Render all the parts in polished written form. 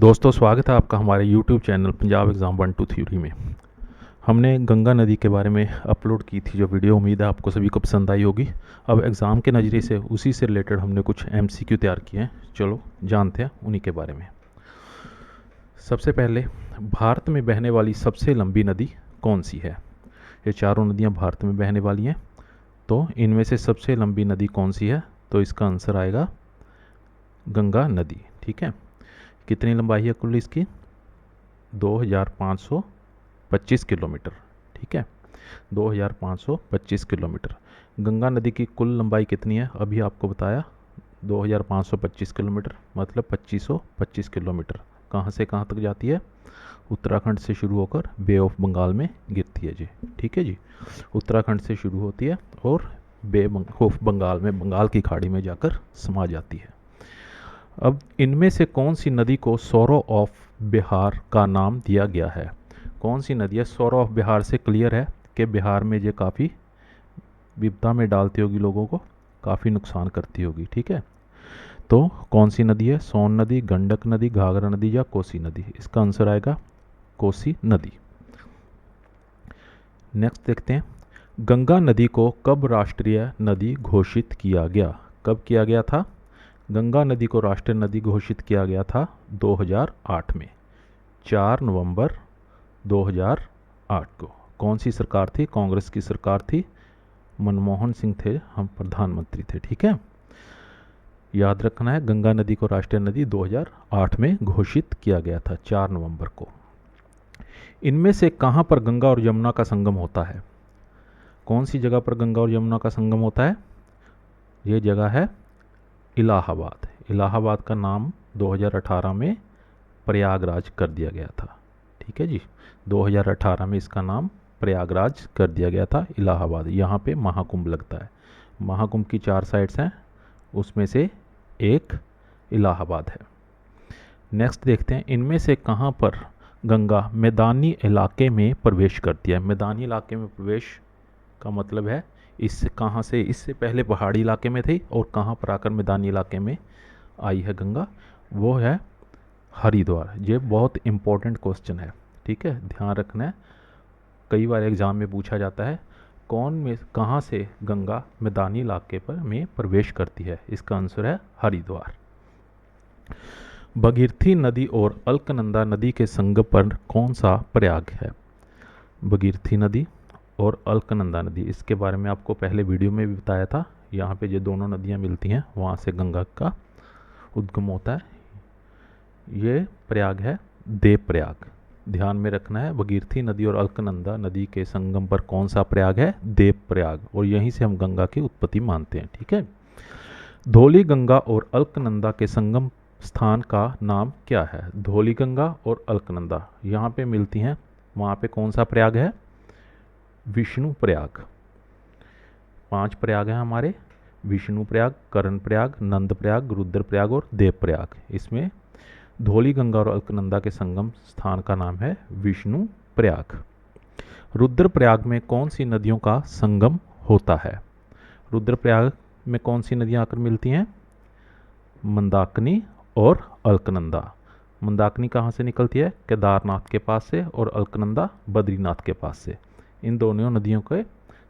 दोस्तों, स्वागत है आपका हमारे YouTube channel Punjab exam 1 2 theory में। हमने गंगा नदी के बारे में अपलोड की थी जो वीडियो, उम्मीद है आपको सभी को पसंद आई होगी। अब एग्ज़ाम के नज़रिए से उसी से रिलेटेड हमने कुछ MCQ तैयार किए हैं। चलो जानते हैं उन्हीं के बारे में। सबसे पहले, भारत में बहने वाली सबसे लंबी नदी कौन सी है? ये चारों नदियाँ भारत में बहने वाली हैं, तो इनमें से सबसे लंबी नदी कौन सी है? तो इसका आंसर आएगा गंगा नदी। ठीक है, कितनी लंबाई है कुल इसकी? 2525 किलोमीटर। ठीक है, 2525 किलोमीटर। गंगा नदी की कुल लंबाई कितनी है? अभी आपको बताया 2525 किलोमीटर, मतलब 2525 किलोमीटर। कहाँ से कहाँ तक जाती है? उत्तराखंड से शुरू होकर बे ऑफ बंगाल में गिरती है जी। ठीक है जी, उत्तराखंड से शुरू होती है और बे ऑफ बंगाल में, बंगाल की खाड़ी में जाकर समा जाती है। अब इनमें से कौन सी नदी को सौरो ऑफ बिहार का नाम दिया गया है? कौन सी नदी है? सौरो ऑफ बिहार से क्लियर है कि बिहार में ये काफ़ी विपदा में डालती होगी, लोगों को काफ़ी नुकसान करती होगी। ठीक है, तो कौन सी नदी है? सोन नदी, गंडक नदी, घाघरा नदी या कोसी नदी? इसका आंसर आएगा कोसी नदी। नेक्स्ट देखते हैं, गंगा नदी को कब राष्ट्रीय नदी घोषित किया गया? कब किया गया था? गंगा नदी को राष्ट्रीय नदी घोषित किया गया था 2008 में, 4 नवंबर 2008 को। कौन सी सरकार थी? कांग्रेस की सरकार थी, मनमोहन सिंह थे, हम प्रधानमंत्री थे। ठीक है, याद रखना है, गंगा नदी को राष्ट्रीय नदी 2008 में घोषित किया गया था, 4 नवंबर को। इनमें से कहाँ पर गंगा और यमुना का संगम होता है? कौन सी जगह पर गंगा और यमुना का संगम होता है? ये जगह है इलाहाबाद। इलाहाबाद का नाम 2018 में प्रयागराज कर दिया गया था। ठीक है जी, 2018 में इसका नाम प्रयागराज कर दिया गया था, इलाहाबाद। यहाँ पे महाकुंभ लगता है। महाकुंभ की 4 साइट्स हैं, उसमें से एक इलाहाबाद है। नेक्स्ट देखते हैं, इनमें से कहाँ पर गंगा मैदानी इलाके में प्रवेश करती है? मैदानी इलाके में प्रवेश का मतलब है इससे कहाँ से, इससे पहले पहाड़ी इलाके में थी और कहाँ पर आकर मैदानी इलाके में आई है गंगा? वो है हरिद्वार। ये बहुत इंपॉर्टेंट क्वेश्चन है। ठीक है, ध्यान रखना है, कई बार एग्जाम में पूछा जाता है कौन में कहाँ से गंगा मैदानी इलाके पर में प्रवेश करती है? इसका आंसर है हरिद्वार। भगीरथी नदी और अलकनंदा नदी के संगम पर कौन सा प्रयाग है? भगीरथी नदी और अलकनंदा नदी, इसके बारे में आपको पहले वीडियो में भी बताया था। यहाँ पे जो दोनों नदियाँ मिलती हैं वहाँ से गंगा का उद्गम होता है। ये प्रयाग है देवप्रयाग। ध्यान में रखना है, भगीरथी नदी और अलकनंदा नदी के संगम पर कौन सा प्रयाग है? देवप्रयाग, और यहीं से हम गंगा की उत्पत्ति मानते हैं। ठीक है, धौली गंगा और अलकनंदा के संगम स्थान का नाम क्या है? धौली गंगा और अलकनंदा यहाँ पे मिलती हैं, वहाँ पे कौन सा प्रयाग है? विष्णु प्रयाग। 5 प्रयाग हैं हमारे, विष्णु प्रयाग, कर्ण प्रयाग, नंद प्रयाग, रुद्र प्रयाग और देव प्रयाग। इसमें धौली गंगा और अलकनंदा के संगम स्थान का नाम है विष्णु प्रयाग। रुद्र प्रयाग में कौन सी नदियों का संगम होता है? रुद्र प्रयाग में कौन सी नदियां आकर मिलती हैं? मंदाकिनी और अलकनंदा। मंदाकिनी कहाँ से निकलती है? केदारनाथ के पास से, और अलकनंदा बद्रीनाथ के पास से। इन दोनों नदियों के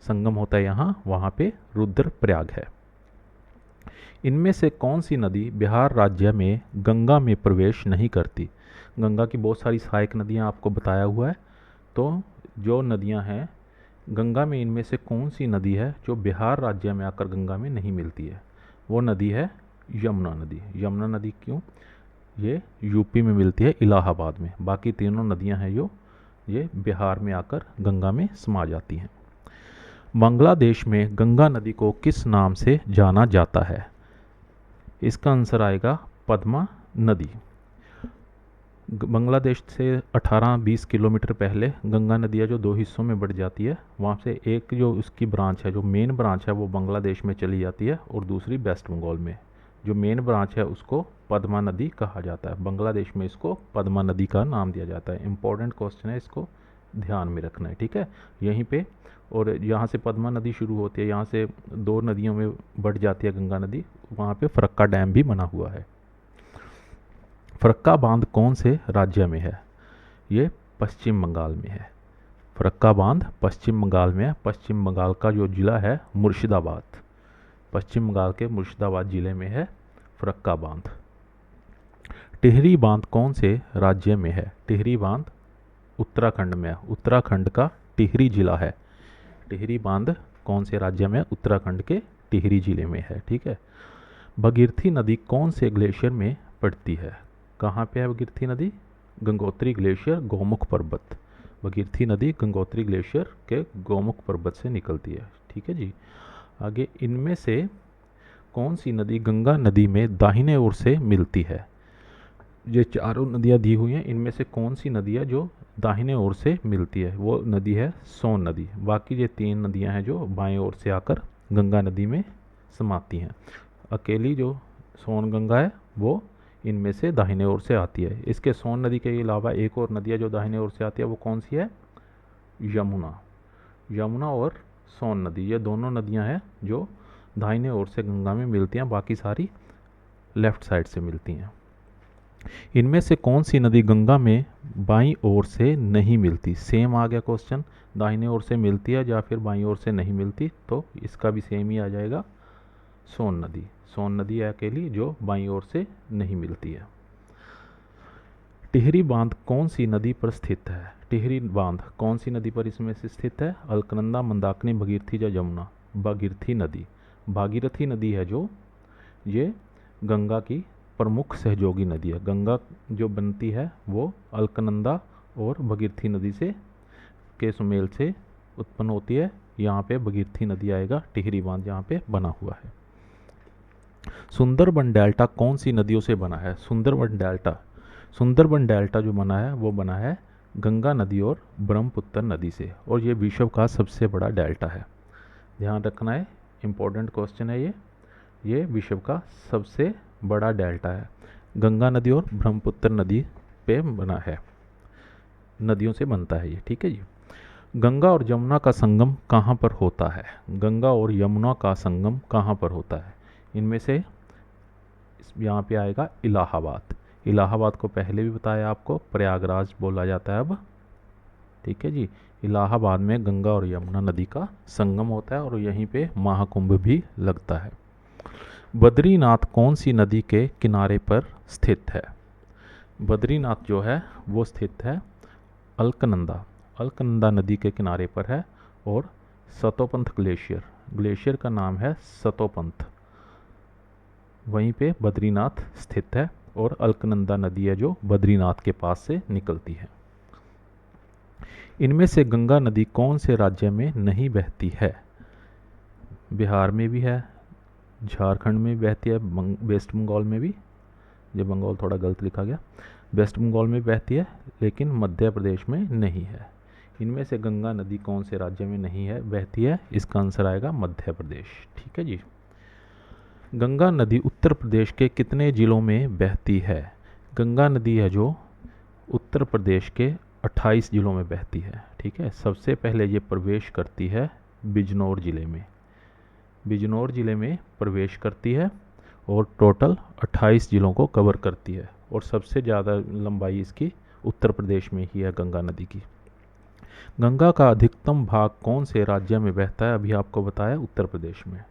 संगम होता है यहाँ, वहाँ पे रुद्र प्रयाग है। इनमें से कौन सी नदी बिहार राज्य में गंगा में प्रवेश नहीं करती? गंगा की बहुत सारी सहायक नदियाँ आपको बताया हुआ है, तो जो नदियाँ हैं गंगा में, इनमें से कौन सी नदी है जो बिहार राज्य में आकर गंगा में नहीं मिलती है? वो नदी है यमुना नदी। यमुना नदी क्यों? ये यूपी में मिलती है, इलाहाबाद में। बाकी तीनों नदियाँ हैं जो ये बिहार में आकर गंगा में समा जाती हैं। बांग्लादेश में गंगा नदी को किस नाम से जाना जाता है? इसका आंसर आएगा पद्मा नदी। बांग्लादेश से 18-20 किलोमीटर पहले गंगा नदियाँ जो 2 हिस्सों में बढ़ जाती है, वहाँ से एक जो उसकी ब्रांच है, जो मेन ब्रांच है, वो बांग्लादेश में चली जाती है और दूसरी वेस्ट बंगाल में। जो मेन ब्रांच है उसको पद्मा नदी कहा जाता है। बांग्लादेश में इसको पद्मा नदी का नाम दिया जाता है। इंपॉर्टेंट क्वेश्चन है, इसको ध्यान में रखना है। ठीक है, यहीं पे, और यहाँ से पद्मा नदी शुरू होती है, यहाँ से 2 नदियों में बढ़ जाती है गंगा नदी, वहाँ पे फरक्का डैम भी बना हुआ है। फरक्का बांध कौन से राज्य में है? ये पश्चिम बंगाल में है। फरक्का बांध पश्चिम बंगाल में है। पश्चिम बंगाल का जो ज़िला है मुर्शिदाबाद, पश्चिम बंगाल के मुर्शिदाबाद ज़िले में है फरक्का बांध। टिहरी बांध कौन से राज्य में है? टिहरी बांध उत्तराखंड में है। उत्तराखंड का टिहरी जिला है। टिहरी बांध कौन से राज्य में है? उत्तराखंड के टिहरी जिले में है। ठीक है। भगीरथी नदी कौन से ग्लेशियर में पड़ती है? कहाँ पे है भगीरथी नदी? गंगोत्री ग्लेशियर, गोमुख पर्वत। भगीरथी नदी गंगोत्री ग्लेशियर के गोमुख पर्वत से निकलती है। ठीक है जी। आगे, इनमें से कौन सी नदी गंगा नदी में दाहिने ओर से मिलती है? ये चारों नदियाँ दी हुई हैं, इनमें से कौन सी नदी है जो दाहिने ओर से मिलती है? वो नदी है सोन नदी। बाकी ये 3 नदियाँ हैं जो बाएं ओर से आकर गंगा नदी में समाती हैं। अकेली जो सोन गंगा है वो इनमें से दाहिने ओर से आती है। इसके सोन नदी के अलावा एक और नदी है जो दाहिने ओर से आती है, वो कौन सी है? यमुना। यमुना और सोन नदी, ये दोनों नदियाँ हैं जो दाहिने ओर से गंगा में मिलती हैं, बाकी सारी लेफ्ट साइड से मिलती हैं। इनमें से कौन सी नदी गंगा में बाईं ओर से नहीं मिलती? सेम आ गया क्वेश्चन, दाहिने ओर से मिलती है या फिर बाईं ओर से नहीं मिलती, तो इसका भी सेम ही आ जाएगा, सोन नदी। सोन नदी है अकेली जो बाईं ओर से नहीं मिलती है। टिहरी बांध कौन सी नदी पर स्थित है? टिहरी बांध कौन सी नदी पर इसमें से स्थित है? अलकनंदा, मंदाकिनी, भगीरथी या यमुना? भागीरथी नदी। भागीरथी नदी है जो ये गंगा की प्रमुख सहयोगी नदी है। गंगा जो बनती है वो अलकनंदा और भगीरथी नदी से के सुमेल से उत्पन्न होती है। यहाँ पे भगीरथी नदी आएगा, टिहरी बांध यहाँ पे बना हुआ है। सुंदरबन डेल्टा कौन सी नदियों से बना है? सुंदरबन डेल्टा जो बना है वो बना है गंगा नदी और ब्रह्मपुत्र नदी से, और ये विश्व का सबसे बड़ा डेल्टा है। ध्यान रखना है, इम्पोर्टेंट क्वेश्चन है ये विश्व का सबसे बड़ा डेल्टा है। गंगा नदी और ब्रह्मपुत्र नदी पे बना है, नदियों से बनता है ये। ठीक है जी। गंगा और यमुना का संगम कहाँ पर होता है? गंगा और यमुना का संगम कहाँ पर होता है? इनमें से यहाँ पे आएगा इलाहाबाद। इलाहाबाद को पहले भी बताया आपको, प्रयागराज बोला जाता है अब। ठीक है जी। इलाहाबाद में गंगा और यमुना नदी का संगम होता है और यहीं पे महाकुंभ भी लगता है। बद्रीनाथ कौन सी नदी के किनारे पर स्थित है? बद्रीनाथ जो है वो स्थित है अलकनंदा नदी के किनारे पर है, और सतोपंथ ग्लेशियर का नाम है सतोपंथ, वहीं पे बद्रीनाथ स्थित है, और अलकनंदा नदी है जो बद्रीनाथ के पास से निकलती है। इनमें से गंगा नदी कौन से राज्य में नहीं बहती है? बिहार में भी है, झारखंड में भी बहती है, वेस्ट बंगाल में भी, ये बंगाल थोड़ा गलत लिखा गया, वेस्ट बंगाल में बहती है, लेकिन मध्य प्रदेश में नहीं है। इनमें से गंगा नदी कौन से राज्य में नहीं है बहती है? इसका आंसर आएगा मध्य प्रदेश। ठीक है जी। गंगा नदी उत्तर प्रदेश के कितने जिलों में बहती है? गंगा नदी है जो उत्तर प्रदेश के 28 जिलों में बहती है। ठीक है। सबसे पहले ये प्रवेश करती है बिजनौर ज़िले में, बिजनौर ज़िले में प्रवेश करती है और टोटल 28 ज़िलों को कवर करती है, और सबसे ज़्यादा लंबाई इसकी उत्तर प्रदेश में ही है गंगा नदी की। गंगा का अधिकतम भाग कौन से राज्य में बहता है? अभी आपको बताया उत्तर प्रदेश में।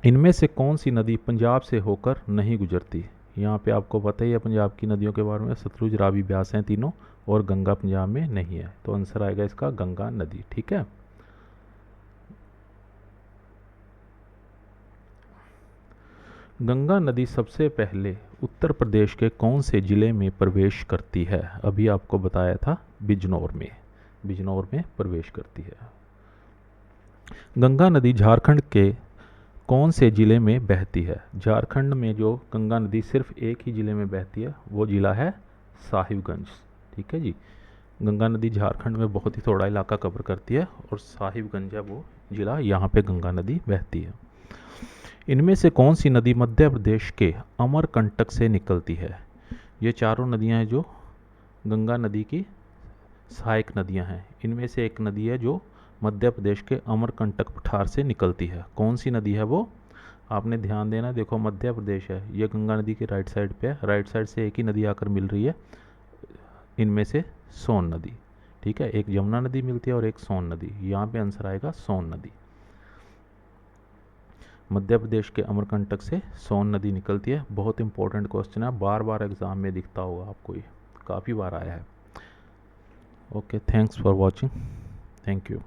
इनमें से कौन सी नदी पंजाब से होकर नहीं गुजरती? यहाँ पे आपको पता ही है पंजाब की नदियों के बारे में, सतलुज, रावी, ब्यास हैं तीनों, और गंगा पंजाब में नहीं है, तो आंसर आएगा इसका गंगा नदी। ठीक है। गंगा नदी सबसे पहले उत्तर प्रदेश के कौन से ज़िले में प्रवेश करती है? अभी आपको बताया था बिजनौर में प्रवेश करती है। गंगा नदी झारखंड के कौन से ज़िले में बहती है? झारखंड में जो गंगा नदी सिर्फ एक ही ज़िले में बहती है वो ज़िला है साहिबगंज। ठीक है जी। गंगा नदी झारखंड में बहुत ही थोड़ा इलाका कवर करती है, और साहिबगंज है वो ज़िला, यहाँ पे गंगा नदी बहती है। इनमें से कौन सी नदी मध्य प्रदेश के अमरकंटक से निकलती है? ये चारों नदियाँ हैं जो गंगा नदी की सहायक नदियाँ हैं। इनमें से एक नदी है जो मध्य प्रदेश के अमरकंटक पठार से निकलती है। कौन सी नदी है वो? आपने ध्यान देना, देखो मध्य प्रदेश है, ये गंगा नदी के राइट साइड पे है, राइट साइड से एक ही नदी आकर मिल रही है, इनमें से सोन नदी, ठीक है, एक यमुना नदी मिलती है और एक सोन नदी, यहाँ पे आंसर आएगा सोन नदी। मध्य प्रदेश के अमरकंटक से सोन नदी निकलती है। बहुत इंपॉर्टेंट क्वेश्चन है, बार बार एग्जाम में दिखता होगा आपको, ये काफ़ी बार आया है। Okay, thanks for watching, thank you.